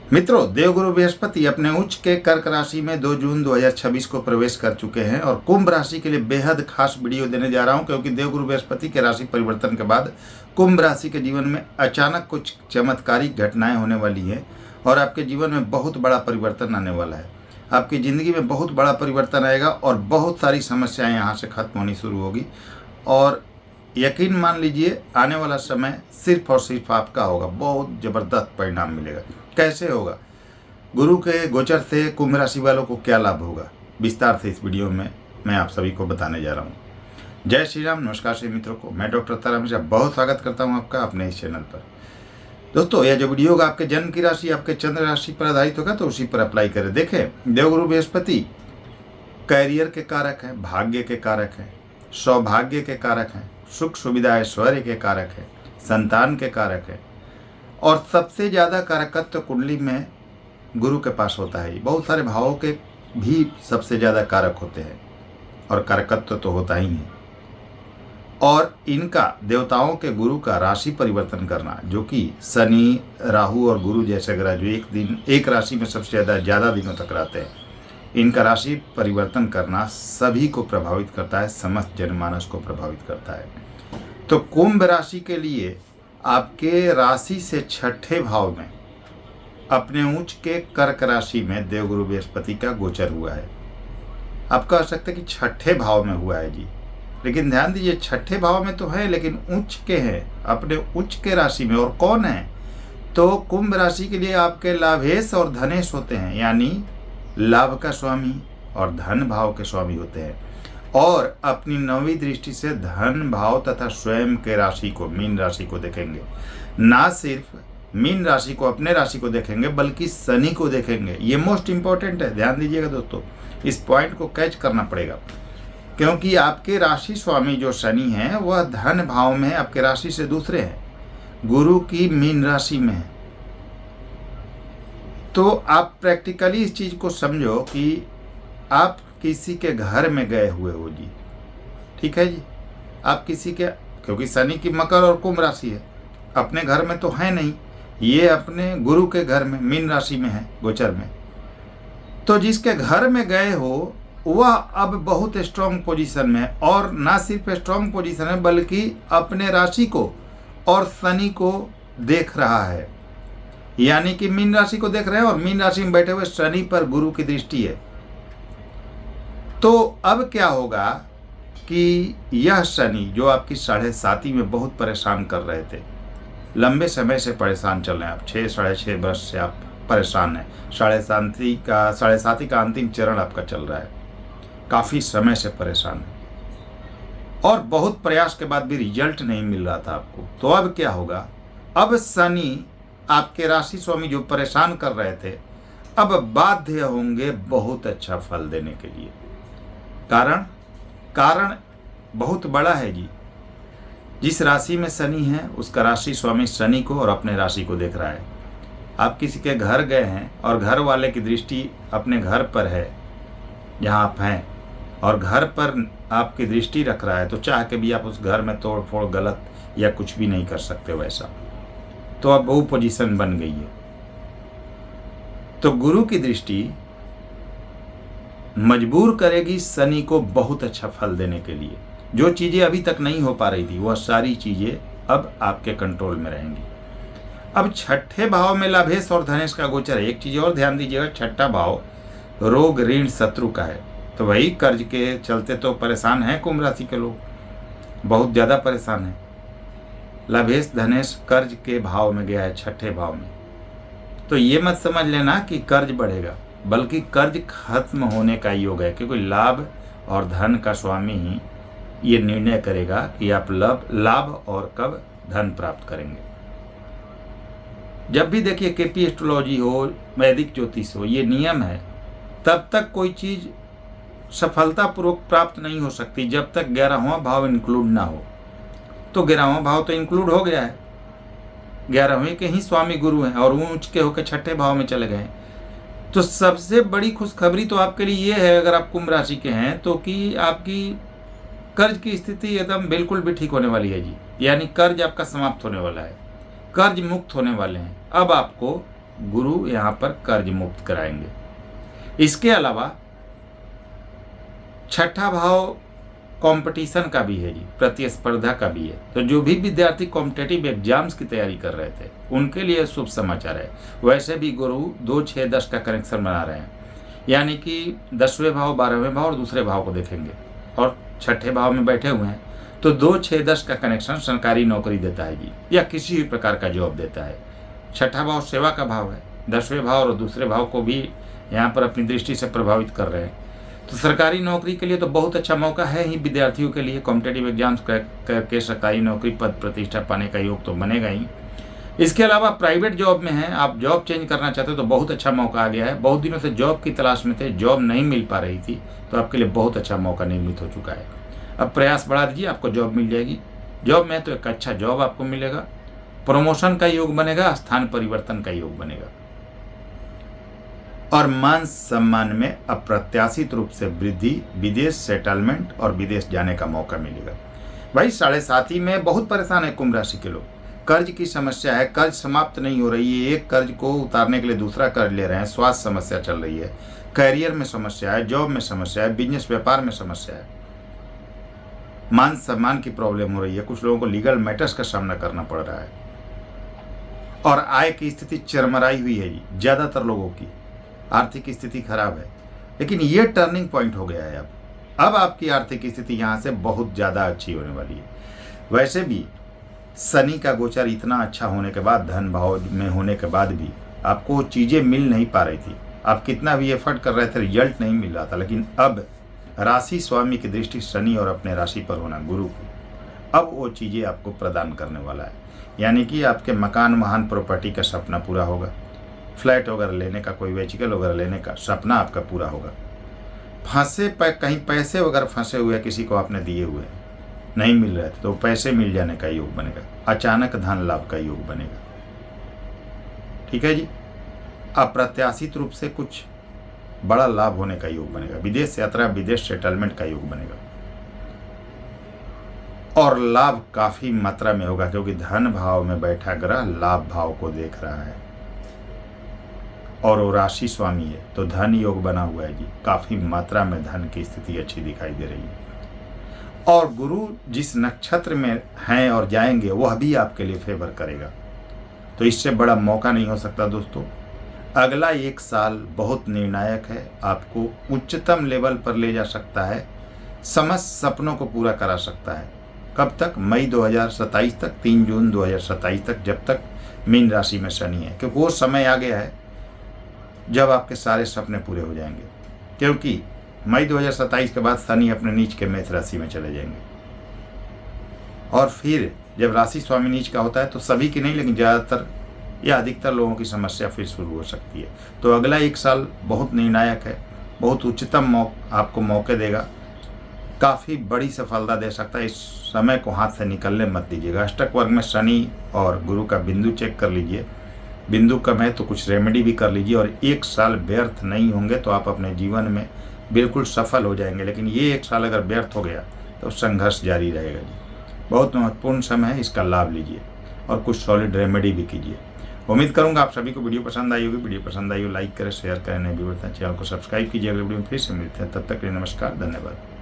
मित्रों, देवगुरु बृहस्पति अपने उच्च के कर्क राशि में 2 जून 2026 को प्रवेश कर चुके हैं और कुंभ राशि के लिए बेहद खास वीडियो देने जा रहा हूं, क्योंकि देवगुरु बृहस्पति के राशि परिवर्तन के बाद कुंभ राशि के जीवन में अचानक कुछ चमत्कारिक घटनाएं होने वाली हैं और आपके जीवन में बहुत बड़ा परिवर्तन आने वाला है। आपकी ज़िंदगी में बहुत बड़ा परिवर्तन आएगा और बहुत सारी समस्याएँ यहाँ से खत्म होनी शुरू होगी और यकीन मान लीजिए आने वाला समय सिर्फ और सिर्फ आपका होगा। बहुत ज़बरदस्त परिणाम मिलेगा। कैसे होगा, गुरु के गोचर से कुंभ राशि वालों को क्या लाभ होगा, विस्तार से इस वीडियो में मैं आप सभी को बताने जा रहा हूँ। जय श्री राम। नमस्कार सभी मित्रों को मैं डॉक्टर तारा बहुत स्वागत करता हूँ आपका अपने इस चैनल पर। दोस्तों, यह जो वीडियो होगा आपके जन्म की राशि, आपके चंद्र राशि पर आधारित होगा, तो उसी पर अप्लाई करें। देखें, देवगुरु बृहस्पति कैरियर के कारक हैं, भाग्य के कारक हैं, सौभाग्य के कारक हैं, सुख सुविधा ऐश्वर्य के कारक हैं, संतान के कारक हैं और सबसे ज़्यादा कारकत्व कुंडली में गुरु के पास होता है। बहुत सारे भावों के भी सबसे ज़्यादा कारक होते हैं और कारकत्व तो होता ही है। और इनका देवताओं के गुरु का राशि परिवर्तन करना, जो कि शनि, राहु और गुरु जैसे ग्रह जो एक राशि में सबसे ज़्यादा दिनों तक रहते हैं, इनका राशि परिवर्तन करना सभी को प्रभावित करता है, समस्त जनमानस को प्रभावित करता है। तो कुंभ राशि के लिए आपके राशि से छठे भाव में अपने उच्च के कर्क राशि में देवगुरु बृहस्पति का गोचर हुआ है। आप कह सकते हैं कि छठे भाव में हुआ है जी, लेकिन ध्यान दीजिए, छठे भाव में तो है लेकिन उच्च के हैं, अपने उच्च के राशि में। और कौन है, तो कुंभ राशि के लिए आपके लाभेश और धनेश होते हैं, यानी लाभ का स्वामी और धन भाव के स्वामी होते हैं। और अपनी 9वीं दृष्टि से धन भाव तथा स्वयं के राशि को, मीन राशि को देखेंगे। ना सिर्फ मीन राशि को, अपने राशि को देखेंगे, बल्कि शनि को देखेंगे। ये मोस्ट इंपॉर्टेंट है, ध्यान दीजिएगा दोस्तों, इस पॉइंट को कैच करना पड़ेगा, क्योंकि आपके राशि स्वामी जो शनि हैं वह धन भाव में है, आपके राशि से दूसरे हैं, गुरु की मीन राशि में है। तो आप प्रैक्टिकली इस चीज़ को समझो कि आप किसी के घर में गए हुए हो जी, ठीक है जी। आप किसी के, क्योंकि शनि की मकर और कुंभ राशि है, अपने घर में तो है नहीं, ये अपने गुरु के घर में मीन राशि में है गोचर में। तो जिसके घर में गए हो वह अब बहुत स्ट्रॉन्ग पोजीशन में है, और ना सिर्फ स्ट्रॉन्ग पोजीशन है बल्कि अपने राशि को और शनि को देख रहा है, यानी कि मीन राशि को देख रहे हैं और मीन राशि में बैठे हुए शनि पर गुरु की दृष्टि है। तो अब क्या होगा कि यह शनि जो आपकी 7.5 में बहुत परेशान कर रहे थे, लंबे समय से परेशान चल रहे हैं आप, 6-6.5 वर्ष से आप परेशान हैं। 7.5 का अंतिम चरण आपका चल रहा है, काफ़ी समय से परेशान है और बहुत प्रयास के बाद भी रिजल्ट नहीं मिल रहा था आपको। तो अब क्या होगा, अब शनि आपके राशि स्वामी जो परेशान कर रहे थे, अब बाध्य होंगे बहुत अच्छा फल देने के लिए। कारण बहुत बड़ा है जी। जिस राशि में शनि है उसका राशि स्वामी शनि को और अपने राशि को देख रहा है। आप किसी के घर गए हैं और घर वाले की दृष्टि अपने घर पर है जहां आप हैं, और घर पर आपकी दृष्टि रख रहा है, तो चाह के भी आप उस घर में तोड़ फोड़, गलत या कुछ भी नहीं कर सकते वैसा। तो अब वो पोजीशन बन गई है। तो गुरु की दृष्टि मजबूर करेगी शनि को बहुत अच्छा फल देने के लिए। जो चीज़ें अभी तक नहीं हो पा रही थी वह सारी चीज़ें अब आपके कंट्रोल में रहेंगी। अब छठे भाव में लाभेश और धनेश का गोचर है। एक चीज़ और ध्यान दीजिएगा, छठा भाव रोग, ऋण, शत्रु का है। तो वही कर्ज के चलते तो परेशान हैं कुंभ राशि के लोग, बहुत ज़्यादा परेशान हैं। लाभेश धनेश कर्ज के भाव में गया है, छठे भाव में। तो ये मत समझ लेना कि कर्ज बढ़ेगा, बल्कि कर्ज खत्म होने का योग है, क्योंकि लाभ और धन का स्वामी ही ये निर्णय करेगा कि आप लाभ और कब धन प्राप्त करेंगे। जब भी देखिए केपी एस्ट्रोलॉजी हो, वैदिक ज्योतिष हो, ये नियम है, तब तक कोई चीज़ सफलतापूर्वक प्राप्त नहीं हो सकती जब तक 11वां भाव इंक्लूड ना हो। तो 11वां भाव तो इंक्लूड हो गया है, 11वें के ही स्वामी गुरु हैं और वो उच्च के होकर छठे भाव में चले गए। तो सबसे बड़ी खुशखबरी तो आपके लिए ये है, अगर आप कुंभ राशि के हैं, तो कि आपकी कर्ज की स्थिति एकदम बिल्कुल भी ठीक होने वाली है जी। यानी कर्ज आपका समाप्त होने वाला है, कर्ज मुक्त होने वाले हैं। अब आपको गुरु यहाँ पर कर्ज मुक्त कराएंगे। इसके अलावा छठा भाव कंपटीशन का भी है जी, प्रतिस्पर्धा का भी है। तो जो भी विद्यार्थी कॉम्पिटेटिव एग्जाम्स की तैयारी कर रहे थे उनके लिए शुभ समाचार है। वैसे भी गुरु 2, 6, 10 का कनेक्शन बना रहे हैं, यानी कि 10वें भाव, 12वें भाव और दूसरे भाव को देखेंगे और छठे भाव में बैठे हुए हैं। तो 2, 6, 10 का कनेक्शन सरकारी नौकरी देता है जी, या किसी भी प्रकार का जॉब देता है। छठा भाव सेवा का भाव है, 10वें भाव और दूसरे भाव को भी यहाँ पर अपनी दृष्टि से प्रभावित कर रहे हैं। तो सरकारी नौकरी के लिए तो बहुत अच्छा मौका है ही विद्यार्थियों के लिए। कॉम्पिटेटिव एग्जाम्स करके सरकारी नौकरी, पद प्रतिष्ठा पाने का योग तो बनेगा ही। इसके अलावा प्राइवेट जॉब में हैं, आप जॉब चेंज करना चाहते हो तो बहुत अच्छा मौका आ गया है। बहुत दिनों से जॉब की तलाश में थे, जॉब नहीं मिल पा रही थी, तो आपके लिए बहुत अच्छा मौका निर्मित हो चुका है। अब प्रयास बढ़ा दीजिए, आपको जॉब मिल जाएगी। जॉब में तो एक अच्छा जॉब आपको मिलेगा, प्रमोशन का योग बनेगा, स्थान परिवर्तन का योग बनेगा और मान सम्मान में अप्रत्याशित रूप से वृद्धि, विदेश सेटलमेंट और विदेश जाने का मौका मिलेगा। भाई 7.5 में बहुत परेशान है कुंभ राशि के लोग। कर्ज की समस्या है, कर्ज समाप्त नहीं हो रही है, एक कर्ज को उतारने के लिए दूसरा कर्ज ले रहे हैं, स्वास्थ्य समस्या चल रही है, करियर में समस्या है, जॉब में समस्या है, बिजनेस व्यापार में समस्या है, मान सम्मान की प्रॉब्लम हो रही है, कुछ लोगों को लीगल मैटर्स का सामना करना पड़ रहा है और आय की स्थिति चरमराई हुई है जी। ज़्यादातर लोगों की आर्थिक स्थिति खराब है, लेकिन ये टर्निंग पॉइंट हो गया है। अब आपकी आर्थिक स्थिति यहाँ से बहुत ज़्यादा अच्छी होने वाली है। वैसे भी शनि का गोचर इतना अच्छा होने के बाद, धन भाव में होने के बाद भी आपको चीज़ें मिल नहीं पा रही थी, आप कितना भी एफर्ट कर रहे थे रिजल्ट नहीं मिल रहा था, लेकिन अब राशि स्वामी की दृष्टि शनि और अपने राशि पर होना गुरु को, अब वो चीज़ें आपको प्रदान करने वाला है। यानी कि आपके मकान, वाहन, प्रॉपर्टी का सपना पूरा होगा, फ्लैट वगैरह लेने का, कोई व्हीकल वगैरह लेने का सपना आपका पूरा होगा। कहीं पैसे वगैरह फंसे हुए किसी को आपने दिए हुए नहीं मिल रहे थे, तो पैसे मिल जाने का योग बनेगा, अचानक धन लाभ का योग बनेगा। ठीक है जी। अप्रत्याशित रूप से कुछ बड़ा लाभ होने का योग बनेगा, विदेश यात्रा, विदेश सेटलमेंट का योग बनेगा और लाभ काफी मात्रा में होगा, क्योंकि धन भाव में बैठा ग्रह लाभ भाव को देख रहा है और वो राशि स्वामी है, तो धन योग बना हुआ है जी। काफी मात्रा में धन की स्थिति अच्छी दिखाई दे रही है और गुरु जिस नक्षत्र में हैं और जाएंगे वह भी आपके लिए फेवर करेगा। तो इससे बड़ा मौका नहीं हो सकता दोस्तों। अगला 1 साल बहुत निर्णायक है, आपको उच्चतम लेवल पर ले जा सकता है, समस्त सपनों को पूरा करा सकता है। कब तक? मई 2027 तक, 3 जून 2027 तक, जब तक मीन राशि में शनि है, क्योंकि वो समय आ गया है जब आपके सारे सपने पूरे हो जाएंगे। क्योंकि मई 2027 के बाद शनि अपने नीच के मेष राशि में चले जाएंगे और फिर जब राशि स्वामी नीच का होता है तो सभी की नहीं, लेकिन ज़्यादातर या अधिकतर लोगों की समस्या फिर शुरू हो सकती है। तो अगला 1 साल बहुत निर्णायक है, बहुत उच्चतम आपको मौके देगा, काफ़ी बड़ी सफलता दे सकता है। इस समय को हाथ से निकलने मत दीजिएगा। अष्टक वर्ग में शनि और गुरु का बिंदु चेक कर लीजिए, बिंदु कम है तो कुछ रेमेडी भी कर लीजिए और 1 साल व्यर्थ नहीं होंगे तो आप अपने जीवन में बिल्कुल सफल हो जाएंगे। लेकिन ये 1 साल अगर व्यर्थ हो गया तो संघर्ष जारी रहेगा जी। बहुत महत्वपूर्ण समय है, इसका लाभ लीजिए और कुछ सॉलिड रेमेडी भी कीजिए। उम्मीद करूंगा आप सभी को वीडियो पसंद आई होगी। वीडियो पसंद आई हो लाइक करें, शेयर करें, नहीं भी बताएं, चैनल को सब्सक्राइब कीजिए। अगले वीडियो में फिर से मिलते हैं, तब तक के लिए नमस्कार, धन्यवाद।